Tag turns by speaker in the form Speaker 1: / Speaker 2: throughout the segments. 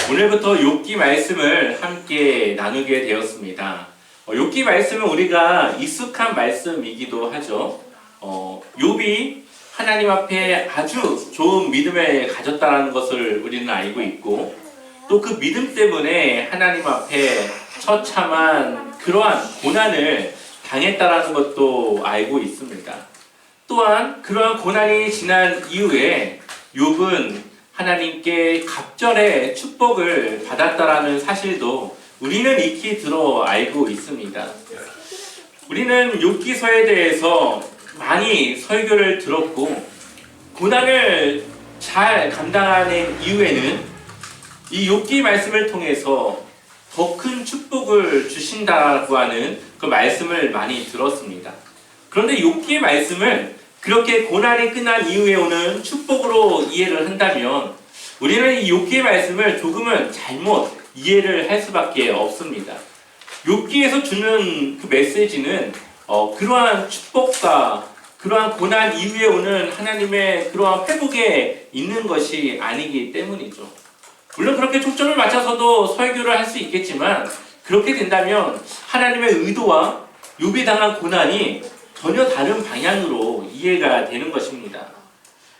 Speaker 1: 오늘부터 욥기 말씀을 함께 나누게 되었습니다. 욥기 말씀은 우리가 익숙한 말씀이기도 하죠. 욥이 하나님 앞에 아주 좋은 믿음을 가졌다는 것을 우리는 알고 있고, 또 그 믿음 때문에 하나님 앞에 처참한 그러한 고난을 당했다는 것도 알고 있습니다. 또한 그러한 고난이 지난 이후에 욥은 하나님께 갑절의 축복을 받았다라는 사실도 우리는 익히 들어 알고 있습니다. 우리는 욥기서에 대해서 많이 설교를 들었고, 고난을 잘 감당하는 이후에는 이 욥기 말씀을 통해서 더 큰 축복을 주신다고 하는 그 말씀을 많이 들었습니다. 그런데 욥기의 말씀을 그렇게 고난이 끝난 이후에 오는 축복으로 이해를 한다면 우리는 이 욥기의 말씀을 조금은 잘못 이해를 할 수밖에 없습니다. 욥기에서 주는 그 메시지는 그러한 축복과 그러한 고난 이후에 오는 하나님의 그러한 회복에 있는 것이 아니기 때문이죠. 물론 그렇게 초점을 맞춰서도 설교를 할 수 있겠지만, 그렇게 된다면 하나님의 의도와 욥이 당한 고난이 전혀 다른 방향으로 이해가 되는 것입니다.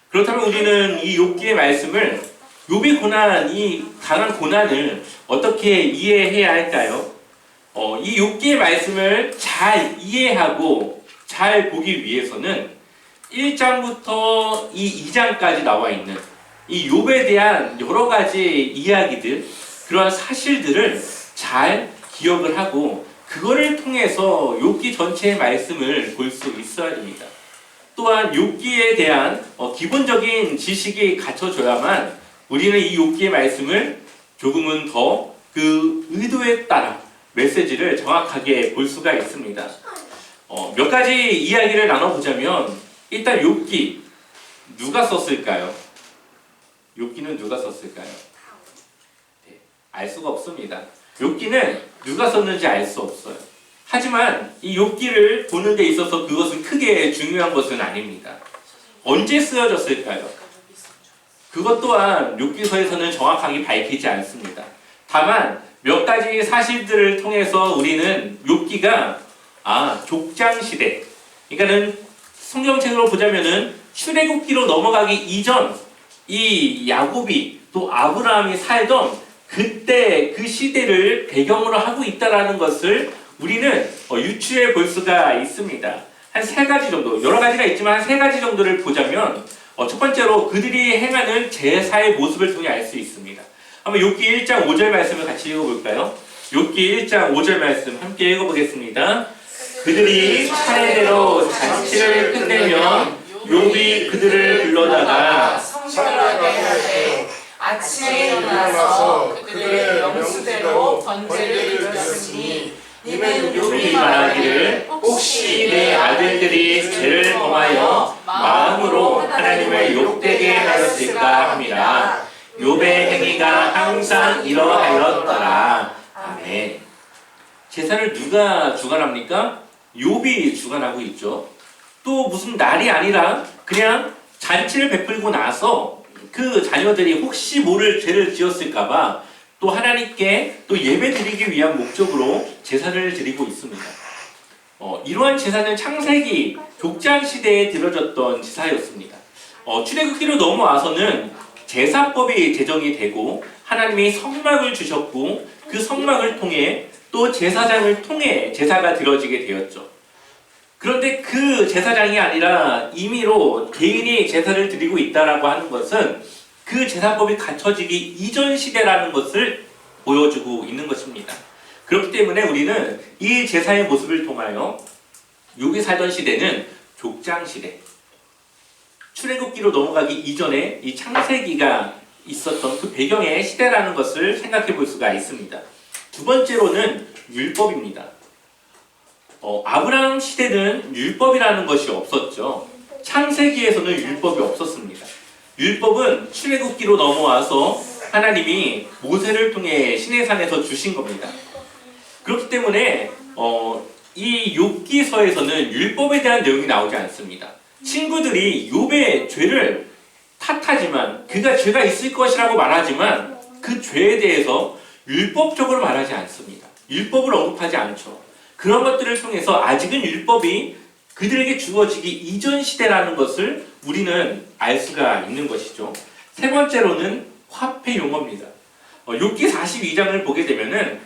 Speaker 1: 그렇다면 우리는 이 욥기의 말씀을, 욥이 이 당한 고난을 어떻게 이해해야 할까요? 이 욥기의 말씀을 잘 이해하고 잘 보기 위해서는 1장부터 이 2장까지 나와 있는 이 욥에 대한 여러 가지 이야기들, 그러한 사실들을 잘 기억을 하고 그거를 통해서 욥기 전체의 말씀을 볼 수 있어야 됩니다. 또한 욥기에 대한 기본적인 지식이 갖춰져야만 우리는 이 욥기의 말씀을 조금은 더 그 의도에 따라 메시지를 정확하게 볼 수가 있습니다. 몇 가지 이야기를 나눠보자면, 일단 욥기 누가 썼을까요? 욥기는 누가 썼을까요? 네, 알 수가 없습니다. 욥기는 누가 썼는지 알 수 없어요. 하지만 이 욥기를 보는 데 있어서 그것은 크게 중요한 것은 아닙니다. 언제 쓰여졌을까요? 그것 또한 욥기서에서는 정확하게 밝히지 않습니다. 다만 몇 가지 사실들을 통해서 우리는 욥기가 족장시대, 그러니까는 성경책으로 보자면은 출애굽기로 넘어가기 이전 이 야곱이 또 아브라함이 살던 그때 그 시대를 배경으로 하고 있다라는 것을 우리는 유추해 볼 수가 있습니다. 한 세 가지 정도, 여러 가지가 있지만 한 세 가지 정도를 보자면, 첫 번째로 그들이 행하는 제사의 모습을 통해 알 수 있습니다. 한번 욥기 1장 5절 말씀을 같이 읽어볼까요? 욥기 1장 5절 말씀 함께 읽어보겠습니다. 그들이 차례대로 잔치를 끝내면 욥이 그들을 불러다가
Speaker 2: 성결하게 아침에 일어나서 그들의 명수대로 번제를 드렸으니 이는
Speaker 1: 욥이 말하기를 혹시 내 아들들이 죄를 범하여 마음으로 하나님을 욕되게 하였을까 함이라. 욥의 행위가 항상 이러하였더라. 아멘. 제사를 누가 주관합니까? 욥이 주관하고 있죠. 또 무슨 날이 아니라 그냥 잔치를 베풀고 나서 그 자녀들이 혹시 모를 죄를 지었을까봐 또 하나님께 또 예배 드리기 위한 목적으로 제사를 드리고 있습니다. 이러한 제사는 창세기 족장 시대에 드려졌던 제사였습니다. 출애굽기로 넘어와서는 제사법이 제정이 되고 하나님이 성막을 주셨고 그 성막을 통해 또 제사장을 통해 제사가 드려지게 되었죠. 그런데 그 제사장이 아니라 임의로 개인이 제사를 드리고 있다라고 하는 것은 그 제사법이 갖춰지기 이전 시대라는 것을 보여주고 있는 것입니다. 그렇기 때문에 우리는 이 제사의 모습을 통하여 욥이 살던 시대는 족장 시대, 출애굽기로 넘어가기 이전에 이 창세기가 있었던 그 배경의 시대라는 것을 생각해 볼 수가 있습니다. 두 번째로는 율법입니다. 아브라함 시대는 율법이라는 것이 없었죠. 창세기에서는 율법이 없었습니다. 율법은 출애굽기로 넘어와서 하나님이 모세를 통해 시내산에서 주신 겁니다. 그렇기 때문에 이 욥기서에서는 율법에 대한 내용이 나오지 않습니다. 친구들이 욥의 죄를 탓하지만, 그가 죄가 있을 것이라고 말하지만 그 죄에 대해서 율법적으로 말하지 않습니다. 율법을 언급하지 않죠. 그런 것들을 통해서 아직은 율법이 그들에게 주어지기 이전 시대라는 것을 우리는 알 수가 있는 것이죠. 세 번째로는 화폐 용어입니다. 욥기 42장을 보게 되면은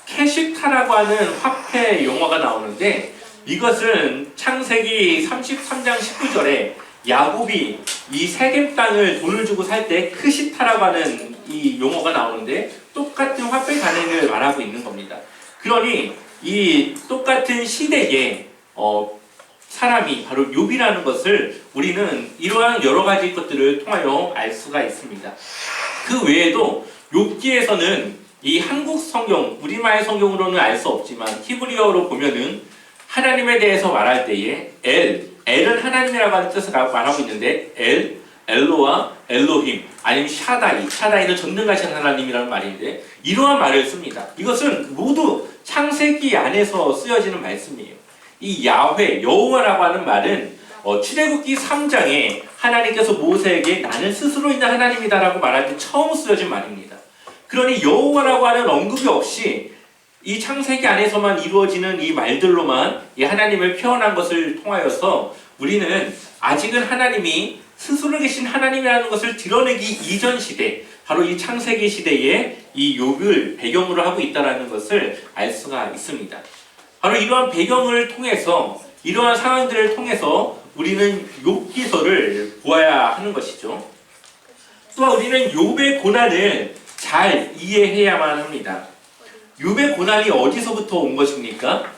Speaker 1: 캐시타라고 하는 화폐 용어가 나오는데, 이것은 창세기 33장 19절에 야곱이 이 세겜 땅을 돈을 주고 살 때 크시타라고 하는 이 용어가 나오는데, 똑같은 화폐 단위를 말하고 있는 겁니다. 그러니 이 똑같은 시대에 사람이 바로 욥이라는 것을 우리는 이러한 여러 가지 것들을 통하여 알 수가 있습니다. 그 외에도 욥기에서는 이 한국 성경, 우리말 성경으로는 알 수 없지만 히브리어로 보면은 하나님에 대해서 말할 때에 엘은 하나님이라고 하는 뜻을 말하고 있는데 엘로와 엘로힘, 아니면 샤다이는 전능하신 하나님이라는 말인데, 이러한 말을 씁니다. 이것은 모두 창세기 안에서 쓰여지는 말씀이에요. 이 야훼, 여호와라고 하는 말은 출애굽기 3장에 하나님께서 모세에게 나는 스스로 있는 하나님이다라고 말할 때 처음 쓰여진 말입니다. 그러니 여호와라고 하는 언급이 없이 이 창세기 안에서만 이루어지는 이 말들로만 이 하나님을 표현한 것을 통하여서 우리는 아직은 하나님이 스스로 계신 하나님이라는 것을 드러내기 이전 시대, 바로 이 창세기 시대에 이 욥을 배경으로 하고 있다는 것을 알 수가 있습니다. 바로 이러한 배경을 통해서, 이러한 상황들을 통해서 우리는 욥기서를 보아야 하는 것이죠. 또한 우리는 욥의 고난을 잘 이해해야만 합니다. 욥의 고난이 어디서부터 온 것입니까?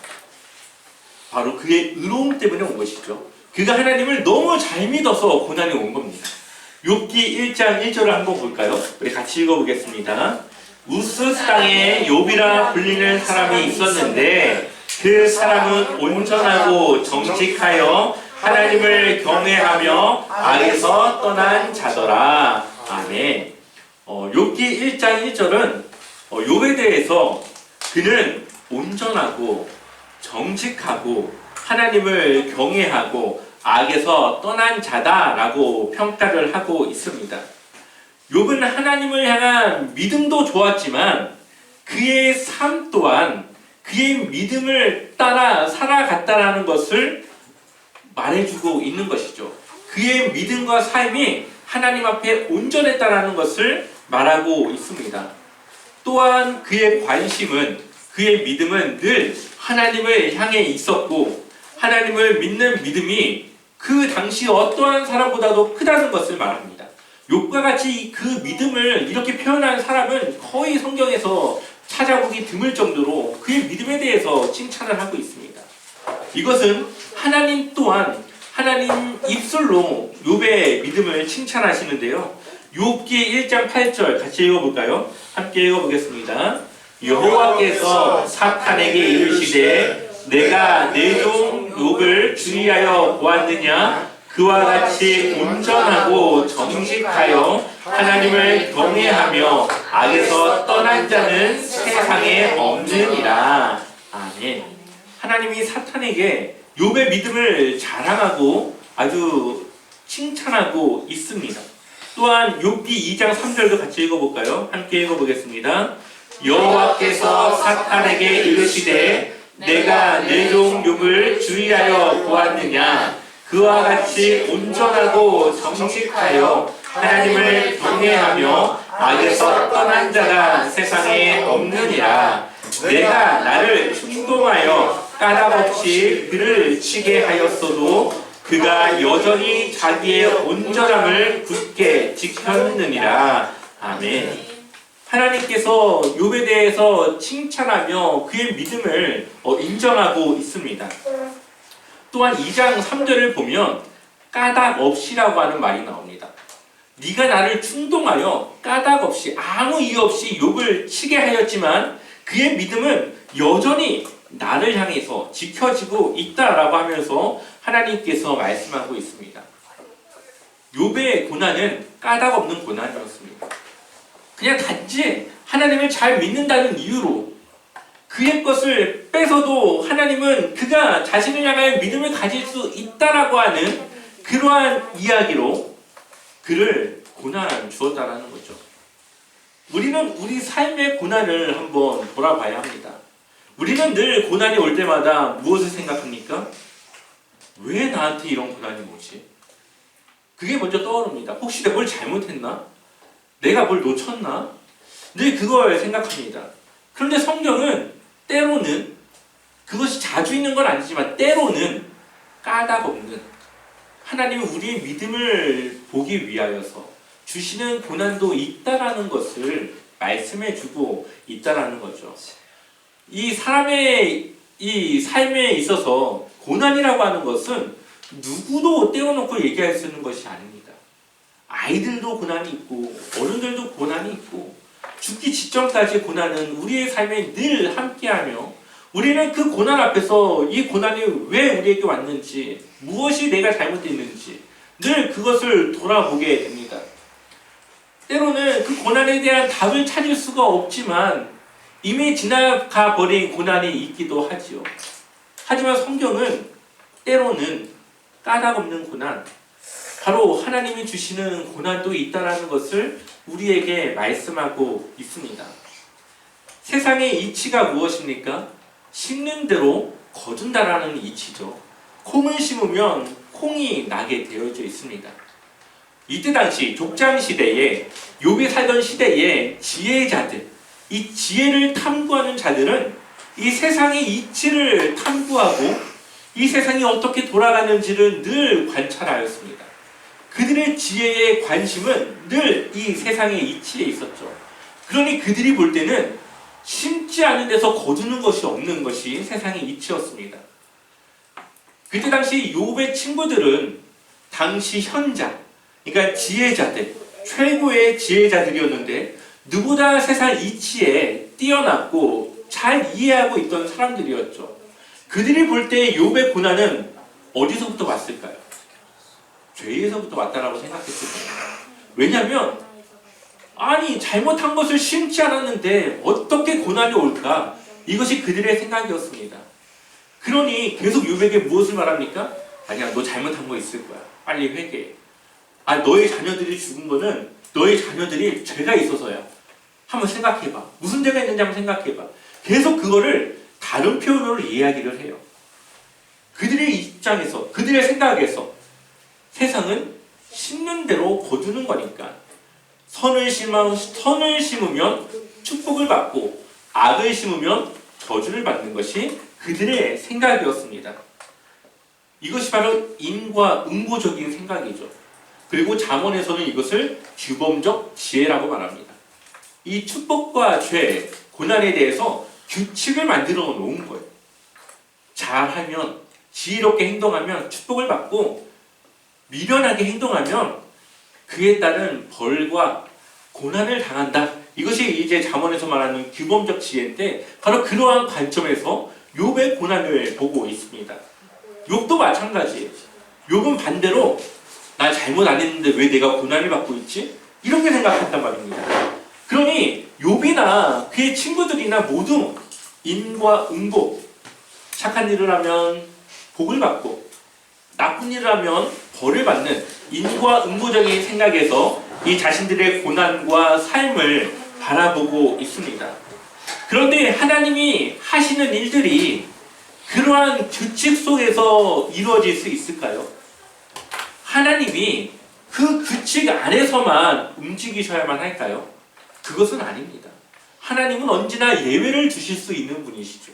Speaker 1: 바로 그의 의로움 때문에 온 것이죠. 그가 하나님을 너무 잘 믿어서 고난이 온 겁니다. 욥기 1장 1절을 한번 볼까요? 우리 같이 읽어보겠습니다. 우스 땅에 욥이라 불리는 사람이 있었는데 그 사람은 온전하고 정직하여 하나님을 경외하며 악에서 떠난 자더라. 아멘. 욥기 1장 1절은 욥에 대해서 그는 온전하고 정직하고 하나님을 경외하고 악에서 떠난 자다라고 평가를 하고 있습니다. 욥은 하나님을 향한 믿음도 좋았지만 그의 삶 또한 그의 믿음을 따라 살아갔다라는 것을 말해주고 있는 것이죠. 그의 믿음과 삶이 하나님 앞에 온전했다라는 것을 말하고 있습니다. 또한 그의 관심은, 그의 믿음은 늘 하나님을 향해 있었고 하나님을 믿는 믿음이 그 당시 어떠한 사람보다도 크다는 것을 말합니다. 욥과 같이 그 믿음을 이렇게 표현한 사람은 거의 성경에서 찾아보기 드물 정도로 그의 믿음에 대해서 칭찬을 하고 있습니다. 이것은 하나님 또한 하나님 입술로 욥의 믿음을 칭찬하시는데요. 욥기 1장 8절 같이 읽어볼까요? 함께 읽어보겠습니다. 여호와께서 사탄에게 이르시되 내가 내 종 욥을 주의하여 보았느냐? 그와 같이 온전하고 정직하여 하나님을 경외하며 악에서 떠난 자는 세상에 없느니라. 아멘. 하나님이 사탄에게 욥의 믿음을 자랑하고 아주 칭찬하고 있습니다. 또한 욥기 2장 3절도 같이 읽어볼까요? 함께 읽어보겠습니다. 여호와께서 사탄에게 이르시되 내가 내 종 욥을 주의하여 보았느냐? 그와 같이 온전하고 정직하여 하나님을 경외하며 악에서 떠난 자가 세상에 없느니라. 내가 나를 충동하여 까닭없이 그를 치게 하였어도 그가 여전히 자기의 온전함을 굳게 지켰느니라. 아멘. 하나님께서 욥에 대해서 칭찬하며 그의 믿음을 인정하고 있습니다. 또한 2장 3절을 보면 까닭없이라고 하는 말이 나옵니다. 네가 나를 충동하여 까닭없이 아무 이유 없이 욥을 치게 하였지만 그의 믿음은 여전히 나를 향해서 지켜지고 있다라고 하면서 하나님께서 말씀하고 있습니다. 욥의 고난은 까닭없는 고난이었습니다. 그냥 단지 하나님을 잘 믿는다는 이유로 그의 것을 뺏어도 하나님은 그가 자신을 향하여 믿음을 가질 수 있다라고 하는 그러한 이야기로 그를 고난 주었다라는 거죠. 우리는 우리 삶의 고난을 한번 돌아봐야 합니다. 우리는 늘 고난이 올 때마다 무엇을 생각합니까? 왜 나한테 이런 고난이 오지? 그게 먼저 떠오릅니다. 혹시 내가 뭘 잘못했나? 내가 뭘 놓쳤나? 늘 그걸 생각합니다. 그런데 성경은 때로는, 그것이 자주 있는 건 아니지만 때로는 까닭없는, 하나님은 우리의 믿음을 보기 위하여서 주시는 고난도 있다라는 것을 말씀해주고 있다라는 거죠. 이 사람의 이 삶에 있어서 고난이라고 하는 것은 누구도 떼어놓고 얘기할 수 있는 것이 아닙니다. 아이들도 고난이 있고 어른들도 고난이 있고 죽기 직전까지 고난은 우리의 삶에 늘 함께하며, 우리는 그 고난 앞에서 이 고난이 왜 우리에게 왔는지, 무엇이 내가 잘못했는지 늘 그것을 돌아보게 됩니다. 때로는 그 고난에 대한 답을 찾을 수가 없지만 이미 지나가 버린 고난이 있기도 하지요. 하지만 성경은 때로는 까닭없는 고난, 바로 하나님이 주시는 고난도 있다라는 것을 우리에게 말씀하고 있습니다. 세상의 이치가 무엇입니까? 심는 대로 거둔다라는 이치죠. 콩을 심으면 콩이 나게 되어져 있습니다. 이때 당시 족장 시대에, 욥이 살던 시대에 지혜자들, 이 지혜를 탐구하는 자들은 이 세상의 이치를 탐구하고 이 세상이 어떻게 돌아가는지를 늘 관찰하였습니다. 그들의 지혜의 관심은 늘 이 세상의 이치에 있었죠. 그러니 그들이 볼 때는 심지 않은 데서 거두는 것이 없는 것이 세상의 이치였습니다. 그때 당시 욥의 친구들은 당시 현자, 그러니까 지혜자들, 최고의 지혜자들이었는데 누구보다 세상 이치에 뛰어났고 잘 이해하고 있던 사람들이었죠. 그들이 볼 때 욥의 고난은 어디서부터 왔을까요? 죄에서부터 왔다라고 생각했을 거예요. 왜냐하면 아니 잘못한 것을 심지 않았는데 어떻게 고난이 올까? 이것이 그들의 생각이었습니다. 그러니 계속 욥에게 무엇을 말합니까? 아니야, 너 잘못한 거 있을 거야. 빨리 회개해. 아, 너의 자녀들이 죽은 거는 너의 자녀들이 죄가 있어서야. 한번 생각해봐. 무슨 죄가 있는지 한번 생각해봐. 계속 그거를 다른 표현으로 이야기를 해요. 그들의 입장에서, 그들의 생각에서 세상은 심는 대로 거두는 거니까 선을 심으면 축복을 받고 악을 심으면 저주를 받는 것이 그들의 생각이었습니다. 이것이 바로 인과응보적인 생각이죠. 그리고 잠언에서는 이것을 규범적 지혜라고 말합니다. 이 축복과 죄, 고난에 대해서 규칙을 만들어 놓은 거예요. 잘하면, 지혜롭게 행동하면 축복을 받고 미련하게 행동하면 그에 따른 벌과 고난을 당한다. 이것이 이제 잠언에서 말하는 규범적 지혜인데 바로 그러한 관점에서 욥의 고난을 보고 있습니다. 욥도 마찬가지예요. 욥은 반대로 나 잘못 안 했는데 왜 내가 고난을 받고 있지? 이렇게 생각한단 말입니다. 그러니 욥이나 그의 친구들이나 모두 인과응보, 착한 일을 하면 복을 받고 나쁜 일을 하면 벌을 받는 인과응보적인 생각에서 이 자신들의 고난과 삶을 바라보고 있습니다. 그런데 하나님이 하시는 일들이 그러한 규칙 속에서 이루어질 수 있을까요? 하나님이 그 규칙 안에서만 움직이셔야만 할까요? 그것은 아닙니다. 하나님은 언제나 예외를 주실 수 있는 분이시죠.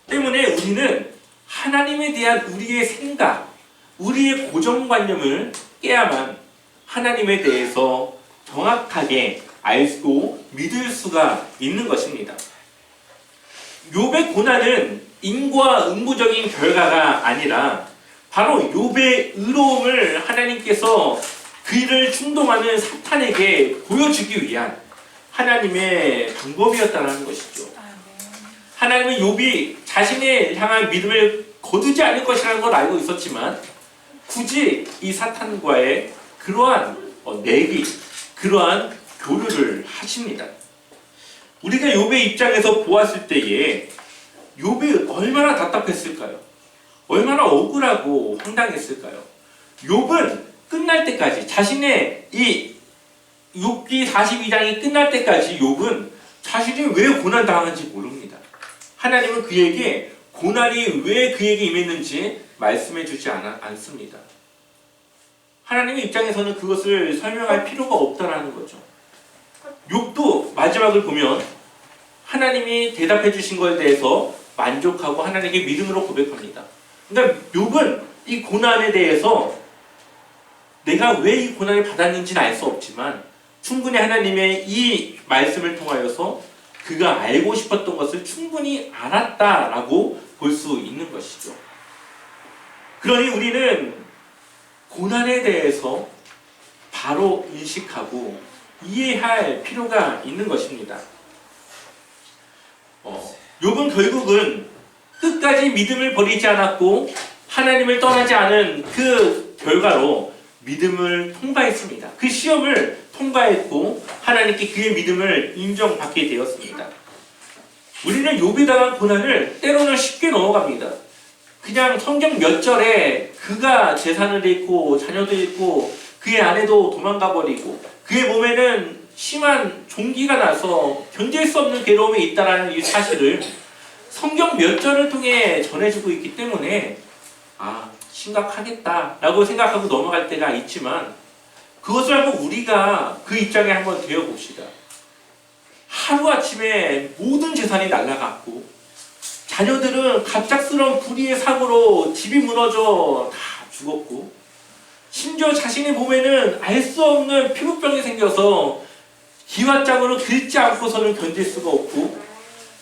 Speaker 1: 때문에 우리는 하나님에 대한 우리의 생각, 우리의 고정관념을 깨야만 하나님에 대해서 정확하게 알고 믿을 수가 있는 것입니다. 욥의 고난은 인과응보적인 결과가 아니라 바로 욥의 의로움을 하나님께서 그를 충동하는 사탄에게 보여주기 위한 하나님의 방법이었다는 것이죠. 하나님은 욥이 자신의 향한 믿음을 거두지 않을 것이라는 걸 알고 있었지만 굳이 이 사탄과의 그러한 내기, 그러한 교류를 하십니다. 우리가 욥의 입장에서 보았을 때에 욥이 얼마나 답답했을까요? 얼마나 억울하고 황당했을까요? 욥은 끝날 때까지 자신의 이 욥기 42장이 끝날 때까지 욥은 자신이 왜 고난 당한지 모릅니다. 하나님은 그에게 고난이 왜 그에게 임했는지 말씀해 주지 않습니다. 하나님의 입장에서는 그것을 설명할 필요가 없다라는 거죠. 욥도 마지막을 보면 하나님이 대답해 주신 것에 대해서 만족하고 하나님께 믿음으로 고백합니다. 그러니까 욥은 이 고난에 대해서 내가 왜 이 고난을 받았는지는 알 수 없지만 충분히 하나님의 이 말씀을 통하여서 그가 알고 싶었던 것을 충분히 알았다라고 볼 수 있는 것이죠. 그러니 우리는 고난에 대해서 바로 인식하고 이해할 필요가 있는 것입니다. 욥은 결국은 끝까지 믿음을 버리지 않았고 하나님을 떠나지 않은 그 결과로 믿음을 통과했습니다. 그 시험을 통과했고 하나님께 그의 믿음을 인정받게 되었습니다. 우리는 욥이 당한 고난을 때로는 쉽게 넘어갑니다. 그냥 성경 몇 절에 그가 재산을 잃고 자녀도 잃고 그의 아내도 도망가 버리고 그의 몸에는 심한 종기가 나서 견딜 수 없는 괴로움이 있다는 이 사실을 성경 몇 절을 통해 전해주고 있기 때문에 심각하겠다라고 생각하고 넘어갈 때가 있지만 그것을 한번 우리가 그 입장에 한번 되어봅시다. 하루아침에 모든 재산이 날아갔고 자녀들은 갑작스러운 불의의 사고로 집이 무너져 다 죽었고 심지어 자신의 몸에는 알 수 없는 피부병이 생겨서 기왓장으로 긁지 않고서는 견딜 수가 없고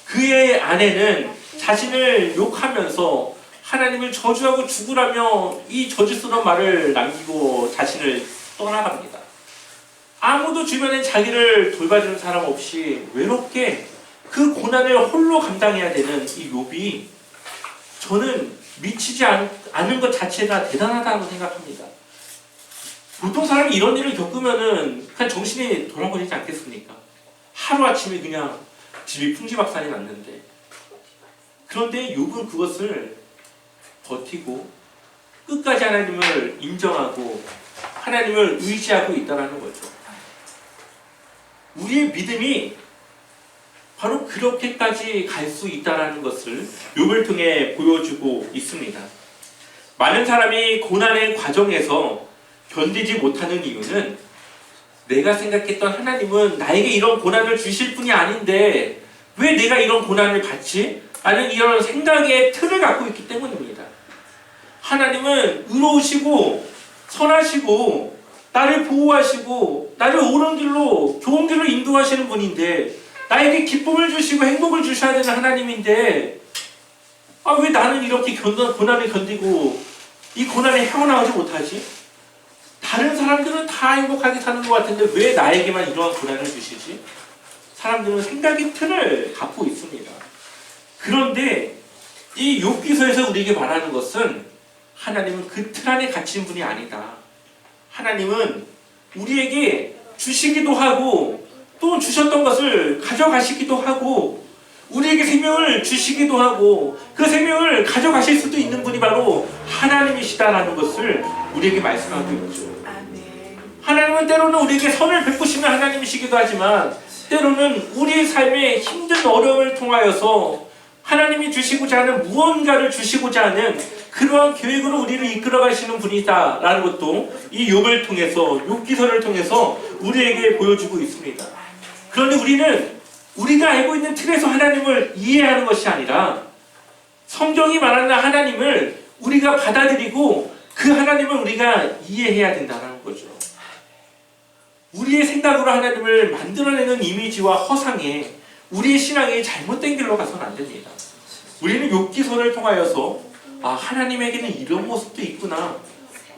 Speaker 1: 그의 아내는 자신을 욕하면서 하나님을 저주하고 죽으라며 이 저주스러운 말을 남기고 자신을 떠나갑니다. 아무도 주변에 자기를 돌봐주는 사람 없이 외롭게 그 고난을 홀로 감당해야 되는 이 욥이 저는 미치지 않은 것 자체가 대단하다고 생각합니다. 보통 사람이 이런 일을 겪으면은 그냥 정신이 돌아버리지 않겠습니까? 하루아침에 그냥 집이 풍지박산이 났는데 그런데 욥은 그것을 버티고 끝까지 하나님을 인정하고 하나님을 의지하고 있다는 거죠. 우리의 믿음이 바로 그렇게까지 갈 수 있다는 것을 욥을 통해 보여주고 있습니다. 많은 사람이 고난의 과정에서 견디지 못하는 이유는 내가 생각했던 하나님은 나에게 이런 고난을 주실 분이 아닌데 왜 내가 이런 고난을 받지? 라는 이런 생각의 틀을 갖고 있기 때문입니다. 하나님은 의로우시고 선하시고 나를 보호하시고 나를 옳은 길로 좋은 길로 인도하시는 분인데 나에게 기쁨을 주시고 행복을 주셔야 되는 하나님인데 왜 나는 이렇게 고난을 견디고 이 고난에 헤어나오지 못하지? 다른 사람들은 다 행복하게 사는 것 같은데 왜 나에게만 이러한 고난을 주시지? 사람들은 생각의 틀을 갖고 있습니다. 그런데 이 욥기서에서 우리에게 말하는 것은 하나님은 그 틀 안에 갇힌 분이 아니다. 하나님은 우리에게 주시기도 하고 또 주셨던 것을 가져가시기도 하고 우리에게 생명을 주시기도 하고 그 생명을 가져가실 수도 있는 분이 바로 하나님이시다라는 것을 우리에게 말씀하고 있죠. 하나님은 때로는 우리에게 선을 베푸시는 하나님이시기도 하지만 때로는 우리의 삶의 힘든 어려움을 통하여서 하나님이 주시고자 하는 무언가를 주시고자 하는 그러한 계획으로 우리를 이끌어 가시는 분이다라는 것도 이 욥을 통해서 욥기서를 통해서 우리에게 보여주고 있습니다. 그런데 우리는 우리가 알고 있는 틀에서 하나님을 이해하는 것이 아니라 성경이 말하는 하나님을 우리가 받아들이고 그 하나님을 우리가 이해해야 된다는 거죠. 우리의 생각으로 하나님을 만들어내는 이미지와 허상에 우리의 신앙이 잘못된 길로 가서는 안 됩니다. 우리는 욥기서를 통하여서 하나님에게는 이런 모습도 있구나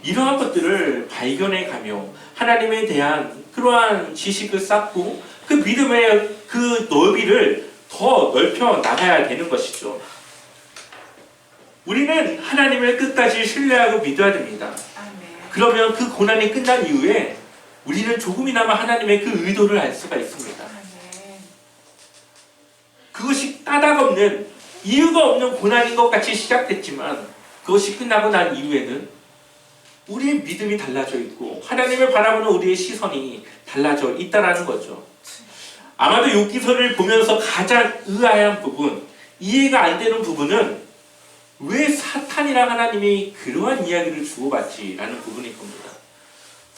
Speaker 1: 이러한 것들을 발견해 가며 하나님에 대한 그러한 지식을 쌓고 그 믿음의 그 넓이를 더 넓혀 나가야 되는 것이죠. 우리는 하나님을 끝까지 신뢰하고 믿어야 됩니다. 그러면 그 고난이 끝난 이후에 우리는 조금이나마 하나님의 그 의도를 알 수가 있습니다. 그것이 까닭없는 이유가 없는 고난인 것 같이 시작됐지만 그것이 끝나고 난 이후에는 우리의 믿음이 달라져 있고 하나님을 바라보는 우리의 시선이 달라져 있다라는 거죠. 아마도 욥기서를 보면서 가장 의아한 부분, 이해가 안 되는 부분은 왜 사탄이랑 하나님이 그러한 이야기를 주고받지라는 부분일 겁니다.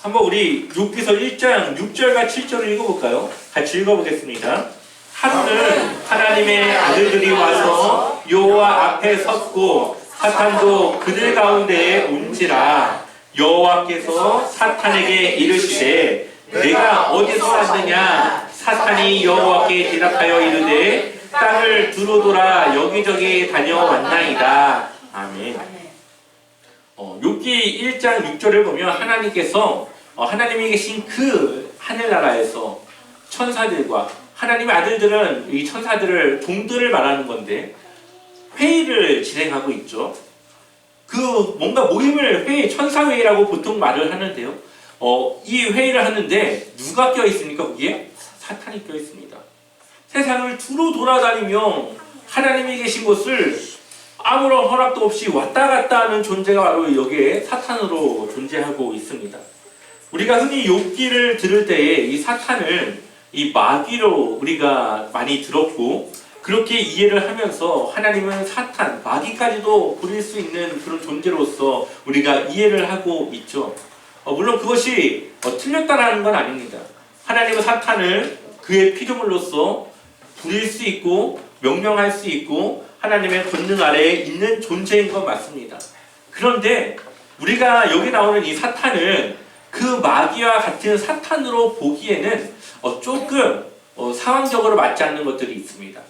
Speaker 1: 한번 우리 욥기서 1장 6절과 7절을 읽어볼까요? 같이 읽어보겠습니다. 하루는 하나님의 아들들이 와서 여호와 앞에 섰고 사탄도 그들 가운데에 온지라. 여호와께서 사탄에게 이르시되 내가 어디서 왔느냐? 사탄이 여호와께 대답하여 이르되 땅을 두루 돌아 여기저기 다녀왔나이다. 아멘. 욥기 1장 6절을 보면 하나님께서 하나님이 계신 그 하늘나라에서 천사들과 하나님의 아들들은 이 천사들을 종들을 말하는 건데 회의를 진행하고 있죠. 그 뭔가 모임을 천사회의라고 보통 말을 하는데요. 이 회의를 하는데 누가 껴있습니까? 거기에? 사탄이 껴있습니다. 세상을 두루 돌아다니며 하나님이 계신 곳을 아무런 허락도 없이 왔다 갔다 하는 존재가 바로 여기에 사탄으로 존재하고 있습니다. 우리가 흔히 욥기를 들을 때에 이 사탄을 이 마귀로 우리가 많이 들었고 그렇게 이해를 하면서 하나님은 사탄, 마귀까지도 부릴 수 있는 그런 존재로서 우리가 이해를 하고 있죠. 물론 그것이 틀렸다라는 건 아닙니다. 하나님은 사탄을 그의 피조물로서 부릴 수 있고 명령할 수 있고 하나님의 권능 아래에 있는 존재인 건 맞습니다. 그런데 우리가 여기 나오는 이 사탄을 그 마귀와 같은 사탄으로 보기에는 조금 상황적으로 맞지 않는 것들이 있습니다.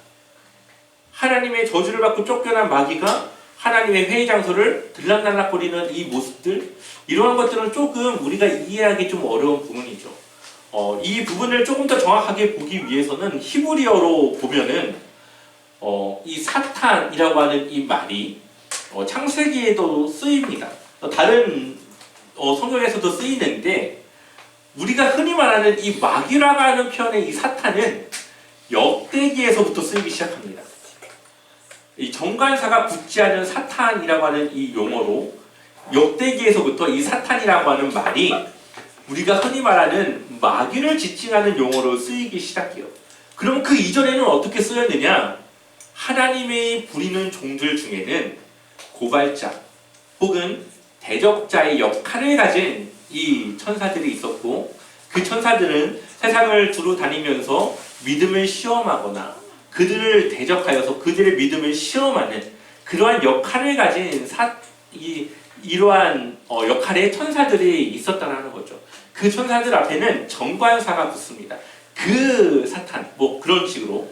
Speaker 1: 하나님의 저주를 받고 쫓겨난 마귀가 하나님의 회의 장소를 들락날락거리는 이 모습들, 이러한 것들은 조금 우리가 이해하기 좀 어려운 부분이죠. 이 부분을 조금 더 정확하게 보기 위해서는 히브리어로 보면은 이 사탄이라고 하는 이 말이 창세기에도 쓰입니다. 다른 성경에서도 쓰이는데 우리가 흔히 말하는 이 마귀라고 하는 표현의 이 사탄은 역대기에서부터 쓰이기 시작합니다. 이 정관사가 붙지 않은 사탄이라고 하는 이 용어로 역대기에서부터 이 사탄이라고 하는 말이 우리가 흔히 말하는 마귀를 지칭하는 용어로 쓰이기 시작해요. 그럼 그 이전에는 어떻게 쓰였느냐? 하나님의 부리는 종들 중에는 고발자 혹은 대적자의 역할을 가진 이 천사들이 있었고 그 천사들은 세상을 두루 다니면서 믿음을 시험하거나 그들을 대적하여서 그들의 믿음을 시험하는 그러한 역할을 가진 이러한 역할의 천사들이 있었다는 거죠. 그 천사들 앞에는 정관사가 붙습니다. 그 사탄, 그런 식으로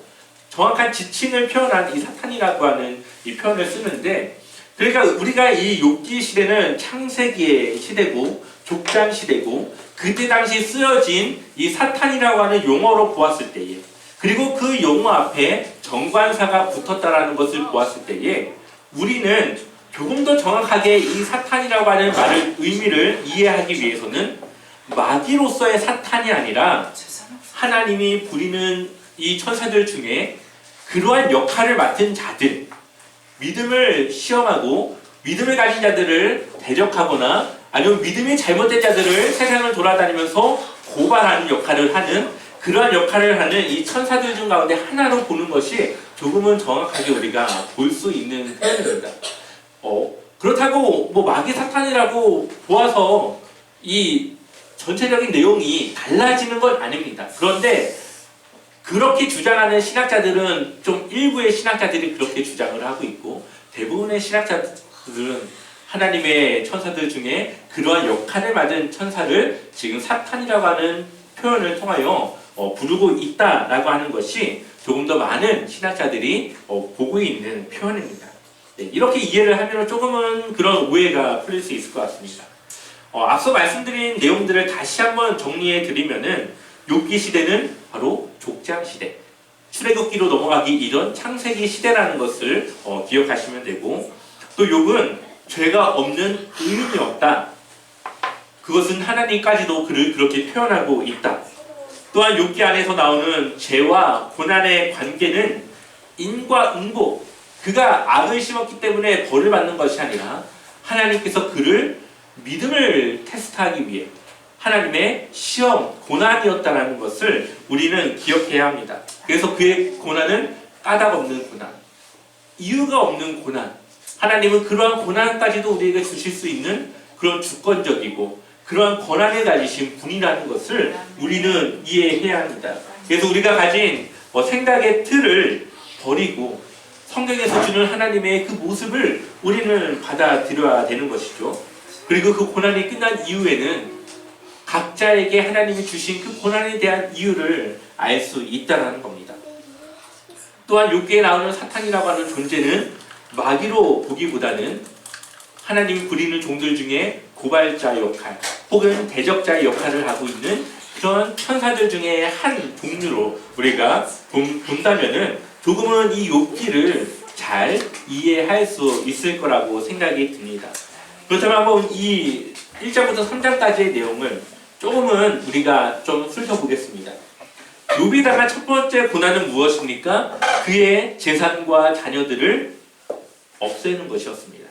Speaker 1: 정확한 지칭을 표현한 이 사탄이라고 하는 이 표현을 쓰는데, 그러니까 우리가 이 욥기 시대는 창세기의 시대고 족장 시대고 그때 당시 쓰여진 이 사탄이라고 하는 용어로 보았을 때에, 그리고 그 용어 앞에 정관사가 붙었다라는 것을 보았을 때에 우리는 조금 더 정확하게 이 사탄이라고 하는 말의 의미를 이해하기 위해서는 마귀로서의 사탄이 아니라 하나님이 부리는 이 천사들 중에 그러한 역할을 맡은 자들, 믿음을 시험하고 믿음을 가진 자들을 대적하거나 아니면 믿음이 잘못된 자들을 세상을 돌아다니면서 고발하는 역할을 하는, 그러한 역할을 하는 이 천사들 중 가운데 하나로 보는 것이 조금은 정확하게 우리가 볼 수 있는 표현입니다. 그렇다고 마귀 사탄이라고 보아서 이 전체적인 내용이 달라지는 건 아닙니다. 그런데 그렇게 주장하는 신학자들은 좀 일부의 신학자들이 그렇게 주장을 하고 있고, 대부분의 신학자들은 하나님의 천사들 중에 그러한 역할을 맡은 천사를 지금 사탄이라고 하는 표현을 통하여 부르고 있다라고 하는 것이 조금 더 많은 신학자들이 보고 있는 표현입니다. 네, 이렇게 이해를 하면 조금은 그런 오해가 풀릴 수 있을 것 같습니다. 앞서 말씀드린 내용들을 다시 한번 정리해 드리면은 욥기 시대는 바로 족장 시대, 출애굽기로 넘어가기 이전 창세기 시대라는 것을 기억하시면 되고, 또 욥은 죄가 없는 의인이었다. 그것은 하나님까지도 그를 그렇게 표현하고 있다. 또한 욥기 안에서 나오는 죄와 고난의 관계는 인과 응보, 그가 악을 심었기 때문에 벌을 받는 것이 아니라 하나님께서 그를 믿음을 테스트하기 위해 하나님의 시험, 고난이었다는 것을 우리는 기억해야 합니다. 그래서 그의 고난은 까닭 없는 고난, 이유가 없는 고난, 하나님은 그러한 고난까지도 우리에게 주실 수 있는 그런 주권적이고 그러한 권한을 가지신 분이라는 것을 우리는 이해해야 합니다. 그래서 우리가 가진 생각의 틀을 버리고 성경에서 주는 하나님의 그 모습을 우리는 받아들여야 되는 것이죠. 그리고 그 고난이 끝난 이후에는 각자에게 하나님이 주신 그 고난에 대한 이유를 알 수 있다는 겁니다. 또한 욥기에 나오는 사탄이라고 하는 존재는 마귀로 보기보다는 하나님이 부리는 종들 중에 고발자 역할 혹은 대적자의 역할을 하고 있는 그런 천사들 중에 한 종류로 우리가 본다면은 조금은 이 욥기를 잘 이해할 수 있을 거라고 생각이 듭니다. 그렇다면 한번 이 1장부터 3장까지의 내용을 조금은 우리가 좀 훑어보겠습니다. 욥이 당한 첫 번째 고난은 무엇입니까? 그의 재산과 자녀들을 없애는 것이었습니다.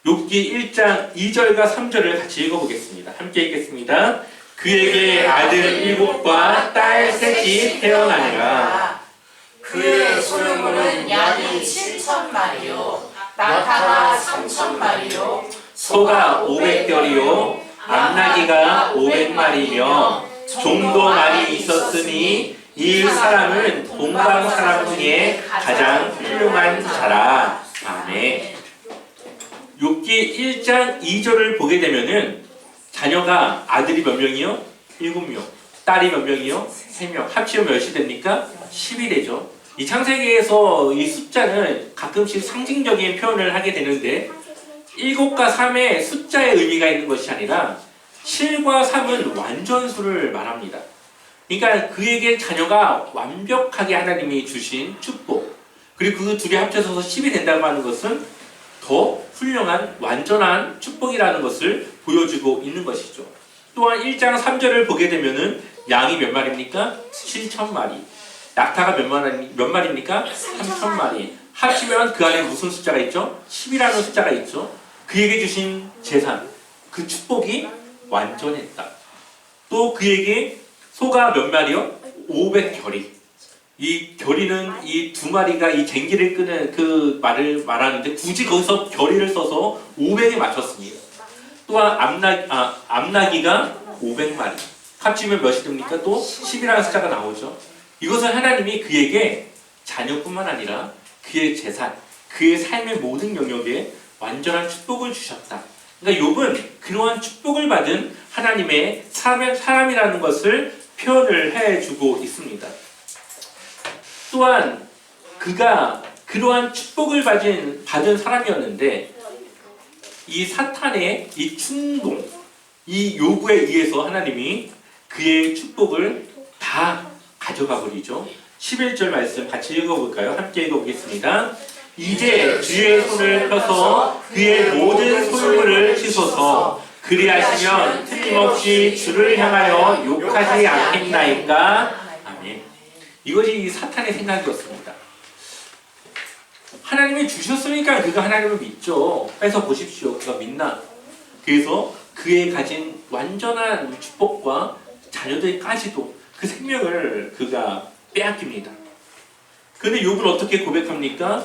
Speaker 1: 욥기 1장 2절과 3절을 같이 읽어보겠습니다. 함께 읽겠습니다. 그에게 아들 7과 딸 3이 태어나니라.
Speaker 2: 그의 소유물은 양이 7,000마리요 낙타가 3,000마리요
Speaker 1: 소가 500결이요 암나기가 500마리며 종도 많이 있었으니 이 사람은 동방 사람 중에 가장 훌륭한 자라. 아멘. 욥기 1장 2절을 보게 되면은 자녀가 아들이 몇 명이요? 7명. 딸이 몇 명이요? 3명. 합치면 몇이 됩니까? 10이 되죠. 이 창세기에서 이 숫자는 가끔씩 상징적인 표현을 하게 되는데 7과 3의 숫자의 의미가 있는 것이 아니라 7과 3은 완전수를 말합니다. 그러니까 그에게 자녀가 완벽하게 하나님이 주신 축복, 그리고 그 둘이 합쳐서 10이 된다고 하는 것은 더 훌륭한 완전한 축복이라는 것을 보여주고 있는 것이죠. 또한 1장 3절을 보게 되면은 양이 몇 마리입니까? 7,000마리. 낙타가 몇 마리입니까? 3,000마리. 합치면 그 안에 무슨 숫자가 있죠? 10이라는 숫자가 있죠. 그에게 주신 재산, 그 축복이 완전했다. 또 그에게 소가 몇 마리요? 500결이. 이 결이는 이 두 마리가 이 쟁기를 끄는 그 말을 말하는데 굳이 거기서 결의를 써서 500에 맞췄습니다. 또한 암나기가 500마리. 합치면 몇이 됩니까? 또 10이라는 숫자가 나오죠. 이것은 하나님이 그에게 자녀뿐만 아니라 그의 재산, 그의 삶의 모든 영역에 완전한 축복을 주셨다. 그러니까 욥은 그러한 축복을 받은 하나님의 사람이라는 것을 표현을 해주고 있습니다. 또한 그가 그러한 축복을 받은 사람이었는데 이 사탄의 이 충동, 이 요구에 의해서 하나님이 그의 축복을 다 가져가 버리죠. 11절 말씀 같이 읽어볼까요? 함께 읽어보겠습니다. 이제 주의 손을 펴서 그의 모든 소유물을 치소서. 그리하시면 틀림없이 주를 향하여 욕하지 않겠나이까. 아멘. 이것이 이 사탄의 생각이었습니다. 하나님이 주셨으니까 그가 하나님을 믿죠. 해서 보십시오. 그가 믿나? 그래서 그의 가진 완전한 축복과 자녀들까지도 그 생명을 그가 빼앗깁니다. 그런데 욥은 어떻게 고백합니까?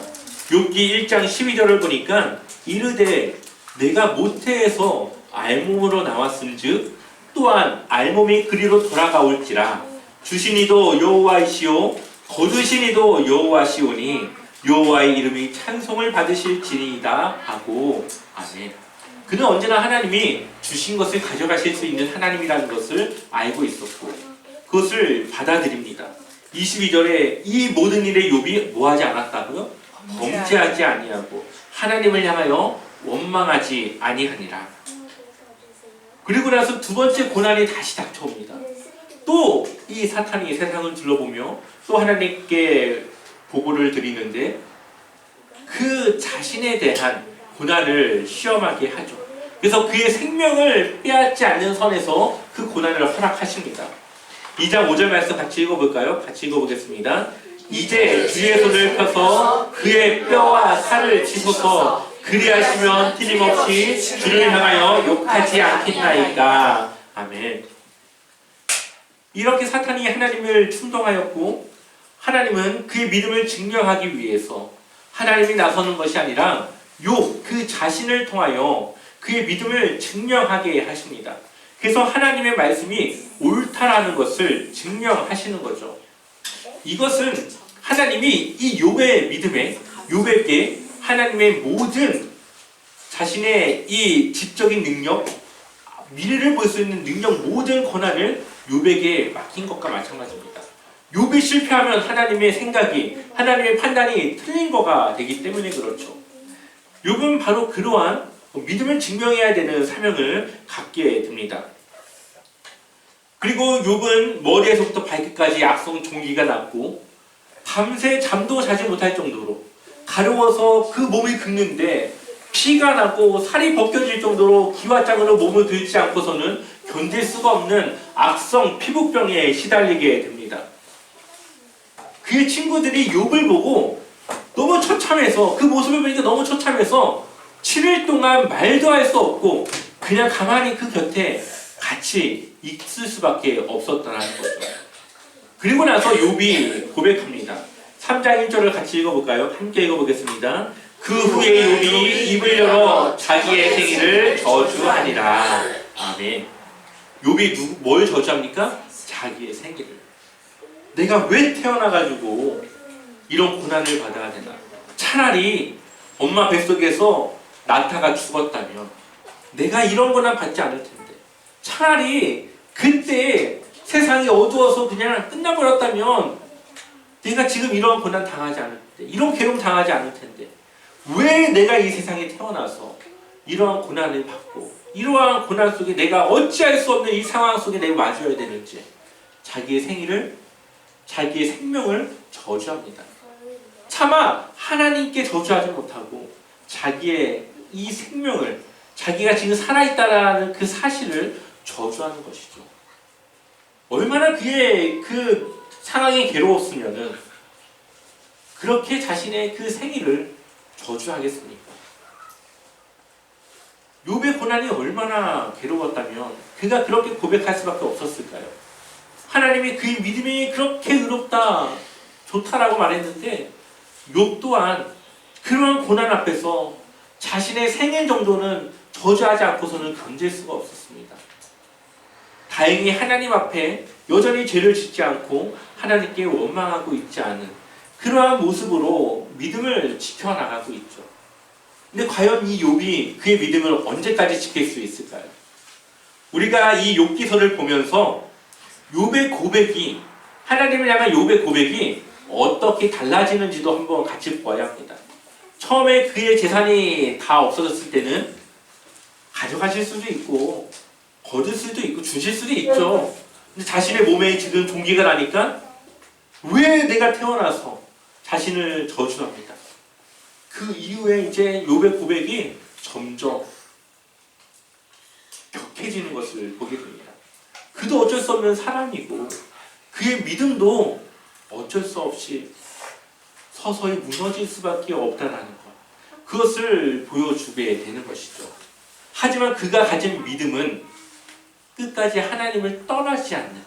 Speaker 1: 욥기 1장 12절을 보니까 이르되 내가 모태에서 알몸으로 나왔음즉 또한 알몸이 그리로 돌아가올지라 주신 이도 여호와이시오 거두신 이도 여호와시오니 여호와의 이름이 찬송을 받으실지니이다 하고. 아멘. 그는 언제나 하나님이 주신 것을 가져가실 수 있는 하나님이라는 것을 알고 있었고 그것을 받아들입니다. 22절에 이 모든 일에 욥이 뭐하지 않았다고요? 범죄하지 아니하고 하나님을 향하여 원망하지 아니하니라. 그리고 나서 두 번째 고난이 다시 닥쳐옵니다. 또 이 사탄이 세상을 둘러보며 또 하나님께 보고를 드리는데 그 자신에 대한 고난을 시험하게 하죠. 그래서 그의 생명을 빼앗지 않는 선에서 그 고난을 허락하십니다. 2장 5절 말씀 같이 읽어볼까요? 같이 읽어보겠습니다. 이제 주의 손을 펴서 그의 뼈와 살을 치소서. 그리하시면 틀림없이 주를 향하여 욕하지 않겠나이까. 아멘. 이렇게 사탄이 하나님을 충동하였고 하나님은 그의 믿음을 증명하기 위해서 하나님이 나서는 것이 아니라 욥 그 자신을 통하여 그의 믿음을 증명하게 하십니다. 그래서 하나님의 말씀이 옳다라는 것을 증명하시는 거죠. 이것은 하나님이 이 욥의 믿음에 욥에게 하나님의 모든 자신의 이 지적인 능력, 미래를 볼 수 있는 능력, 모든 권한을 욥에게 맡긴 것과 마찬가지입니다. 욥이 실패하면 하나님의 생각이, 하나님의 판단이 틀린 거가 되기 때문에 그렇죠. 욥은 바로 그러한 믿음을 증명해야 되는 사명을 갖게 됩니다. 그리고 욥은 머리에서부터 발끝까지 악성 종기가 났고 밤새 잠도 자지 못할 정도로 가려워서 그 몸이 긁는데 피가 나고 살이 벗겨질 정도로 기와장으로 몸을 들지 않고서는 견딜 수가 없는 악성 피부병에 시달리게 됩니다. 그의 친구들이 욥을 보고 너무 처참해서, 그 모습을 보니까 너무 처참해서 7일 동안 말도 할 수 없고 그냥 가만히 그 곁에 같이 있을 수밖에 없었다는 거죠. 그리고 나서 욥이 고백합니다. 3장 1절을 같이 읽어볼까요? 함께 읽어보겠습니다. 그 후에 욥이 입을 열어 자기의 생일을 저주하니라. 아멘. 욥이 뭘 저주합니까? 자기의 생일을. 내가 왜 태어나가지고 이런 고난을 받아야 되나? 차라리 엄마 뱃속에서 나타가 죽었다면 내가 이런 고난 받지 않을 텐데, 차라리 그때 세상이 어두워서 그냥 끝나버렸다면 내가 지금 이런 고난 당하지 않을 텐데, 이런 괴로움 당하지 않을 텐데, 왜 내가 이 세상에 태어나서 이러한 고난을 받고 이러한 고난 속에 내가 어찌할 수 없는 이 상황 속에 내가 마주해야 되는지, 자기의 생일을, 자기의 생명을 저주합니다. 차마 하나님께 저주하지 못하고 자기의 이 생명을, 자기가 지금 살아있다라는 그 사실을 저주하는 것이죠. 얼마나 그의 그 상황이 괴로웠으면은 그렇게 자신의 그 생일을 저주하겠습니까? 욥의 고난이 얼마나 괴로웠다면 그가 그렇게 고백할 수밖에 없었을까요? 하나님이 그의 믿음이 그렇게 의롭다, 좋다라고 말했는데 욥 또한 그러한 고난 앞에서 자신의 생일 정도는 저주하지 않고서는 견딜 수가 없었습니다. 다행히 하나님 앞에 여전히 죄를 짓지 않고 하나님께 원망하고 있지 않은 그러한 모습으로 믿음을 지켜나가고 있죠. 근데 과연 이 욥이 그의 믿음을 언제까지 지킬 수 있을까요? 우리가 이 욥기서를 보면서 욥의 고백이, 하나님을 향한 욥의 고백이 어떻게 달라지는지도 한번 같이 보아야 합니다. 처음에 그의 재산이 다 없어졌을 때는 가져가실 수도 있고 거둘 수도 있고 주실 수도 있죠. 근데 자신의 몸에 지금 종기가 나니까 왜 내가 태어나서 자신을 저주합니다. 그 이후에 이제 욥의 고백이 점점 격해지는 것을 보게 됩니다. 그도 어쩔 수 없는 사람이고 그의 믿음도 어쩔 수 없이 서서히 무너질 수밖에 없다는 것, 그것을 보여주게 되는 것이죠. 하지만 그가 가진 믿음은 끝까지 하나님을 떠나지 않는,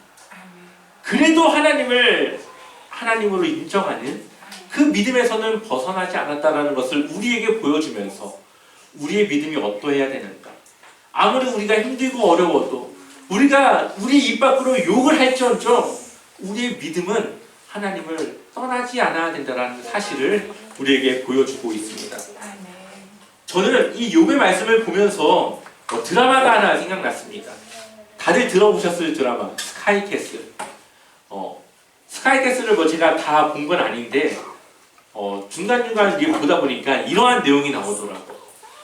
Speaker 1: 그래도 하나님을 하나님으로 인정하는 그 믿음에서는 벗어나지 않았다는 것을 우리에게 보여주면서 우리의 믿음이 어떠해야 되는가, 아무리 우리가 힘들고 어려워도 우리가 우리 입 밖으로 욕을 할지언정 우리의 믿음은 하나님을 떠나지 않아야 된다는 사실을 우리에게 보여주고 있습니다. 저는 이 욥의 말씀을 보면서 드라마가 하나 생각났습니다. 다들 들어보셨을 드라마 스카이캐슬. 스카이캐슬을 제가 다 본 건 아닌데 중간중간 보다 보니까 이러한 내용이 나오더라고요.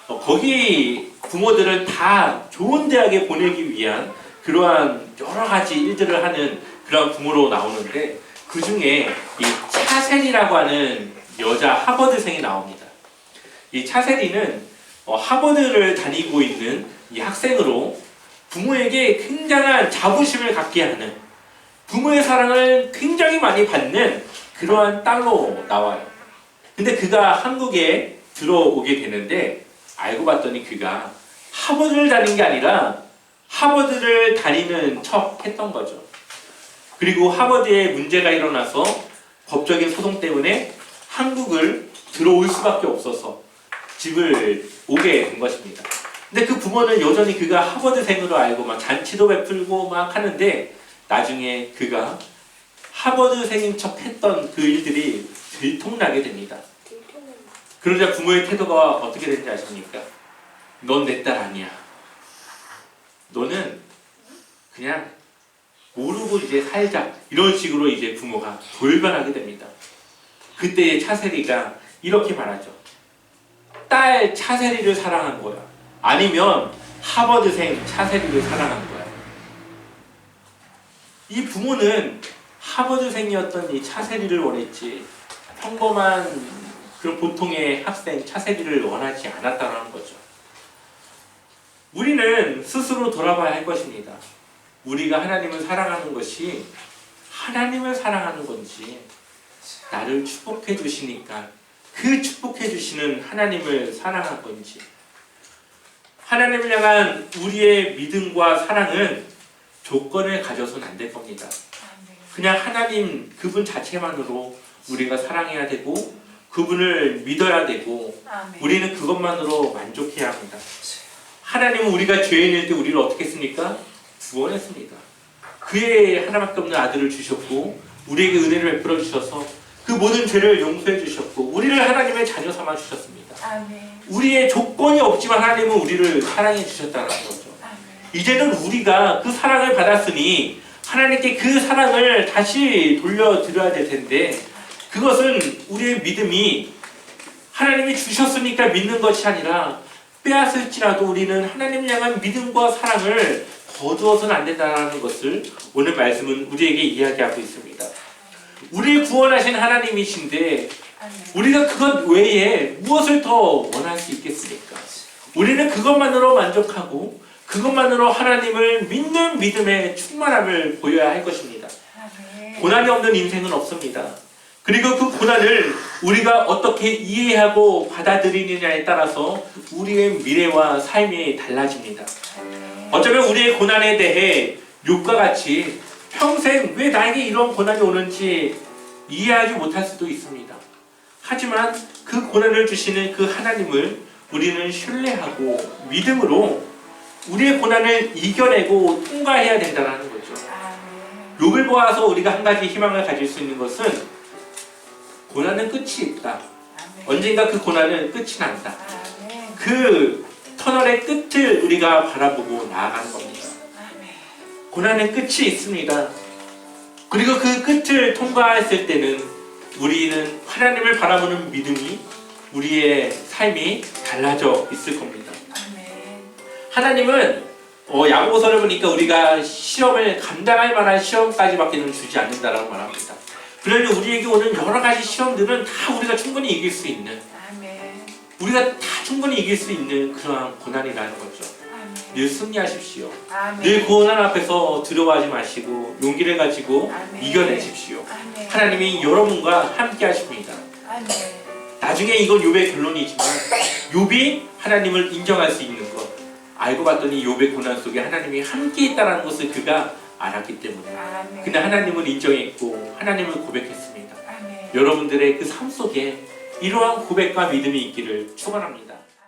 Speaker 1: 거기 부모들은 다 좋은 대학에 보내기 위한 그러한 여러 가지 일들을 하는 그런 부모로 나오는데, 그 중에 이 차셀이라고 하는 여자 하버드생이 나옵니다. 이 차셀이는 하버드를 다니고 있는 이 학생으로 부모에게 굉장한 자부심을 갖게 하는, 부모의 사랑을 굉장히 많이 받는 그러한 딸로 나와요. 근데 그가 한국에 들어오게 되는데 알고 봤더니 그가 하버드를 다닌 게 아니라 하버드를 다니는 척 했던 거죠. 그리고 하버드에 문제가 일어나서 법적인 소송 때문에 한국을 들어올 수밖에 없어서 집을 오게 된 것입니다. 근데 그 부모는 여전히 그가 하버드생으로 알고 막 잔치도 베풀고 막 하는데 나중에 그가 하버드생인 척 했던 그 일들이 들통나게 됩니다. 그러자 부모의 태도가 어떻게 되는지 아십니까? 넌 내 딸 아니야. 너는 그냥 모르고 이제 살자. 이런 식으로 이제 부모가 돌변하게 됩니다. 그때의 차세리가 이렇게 말하죠. 딸 차세리를 사랑한 거야. 아니면 하버드생 차세리를 사랑한 거야. 이 부모는 하버드생이었던 이 차세리를 원했지 평범한 그런 보통의 학생 차세리를 원하지 않았다는 거죠. 우리는 스스로 돌아봐야 할 것입니다. 우리가 하나님을 사랑하는 것이 하나님을 사랑하는 건지 나를 축복해 주시니까 그 축복해 주시는 하나님을 사랑한 건지. 하나님을 향한 우리의 믿음과 사랑은 조건을 가져서는 안 될 겁니다. 그냥 하나님 그분 자체만으로 우리가 사랑해야 되고 그분을 믿어야 되고 우리는 그것만으로 만족해야 합니다. 하나님은 우리가 죄인일 때 우리를 어떻게 했습니까? 구원했습니다. 그의 하나밖에 없는 아들을 주셨고 우리에게 은혜를 베풀어 주셔서 그 모든 죄를 용서해 주셨고 우리를 하나님의 자녀 삼아 주셨습니다. 우리의 조건이 없지만 하나님은 우리를 사랑해 주셨다는 거죠. 이제는 우리가 그 사랑을 받았으니 하나님께 그 사랑을 다시 돌려드려야 될 텐데 그것은 우리의 믿음이 하나님이 주셨으니까 믿는 것이 아니라 빼앗을지라도 우리는 하나님을 향한 믿음과 사랑을 거두어서는 안 된다는 것을 오늘 말씀은 우리에게 이야기하고 있습니다. 우리를 구원하신 하나님이신데 우리가 그것 외에 무엇을 더 원할 수 있겠습니까? 우리는 그것만으로 만족하고 그것만으로 하나님을 믿는 믿음의 충만함을 보여야 할 것입니다. 고난이 없는 인생은 없습니다. 그리고 그 고난을 우리가 어떻게 이해하고 받아들이느냐에 따라서 우리의 미래와 삶이 달라집니다. 어쩌면 우리의 고난에 대해 욥과 같이 평생 왜 나에게 이런 고난이 오는지 이해하지 못할 수도 있습니다. 하지만 그 고난을 주시는 그 하나님을 우리는 신뢰하고 믿음으로 우리의 고난을 이겨내고 통과해야 된다는 거죠. 욥을 보아서 우리가 한 가지 희망을 가질 수 있는 것은 고난은 끝이 있다. 언젠가 그 고난은 끝이 난다. 그 터널의 끝을 우리가 바라보고 나아가는 겁니다. 고난은 끝이 있습니다. 그리고 그 끝을 통과했을 때는 우리는 하나님을 바라보는 믿음이 우리의 삶이 달라져 있을 겁니다. 하나님은 야고보서를 보니까 우리가 시험을 감당할 만한 시험까지밖에는 주지 않는다라고 말합니다. 그러면 우리에게 오는 여러 가지 시험들은 다 우리가 충분히 이길 수 있는 우리가 다 충분히 이길 수 있는 그러한 고난이라는 거죠. 늘 승리하십시오. 늘 고난 앞에서 두려워하지 마시고 용기를 가지고 이겨내십시오. 하나님이 여러분과 함께 하십니다. 나중에 이건 욥의 결론이지만 욥이 하나님을 인정할 수 있는 것 알고 봤더니 욥의 고난 속에 하나님이 함께 있다는 것을 그가 알았기 때문에 근데 하나님을 인정했고 하나님을 고백했습니다. 여러분들의 그 삶 속에 이러한 고백과 믿음이 있기를 축원합니다.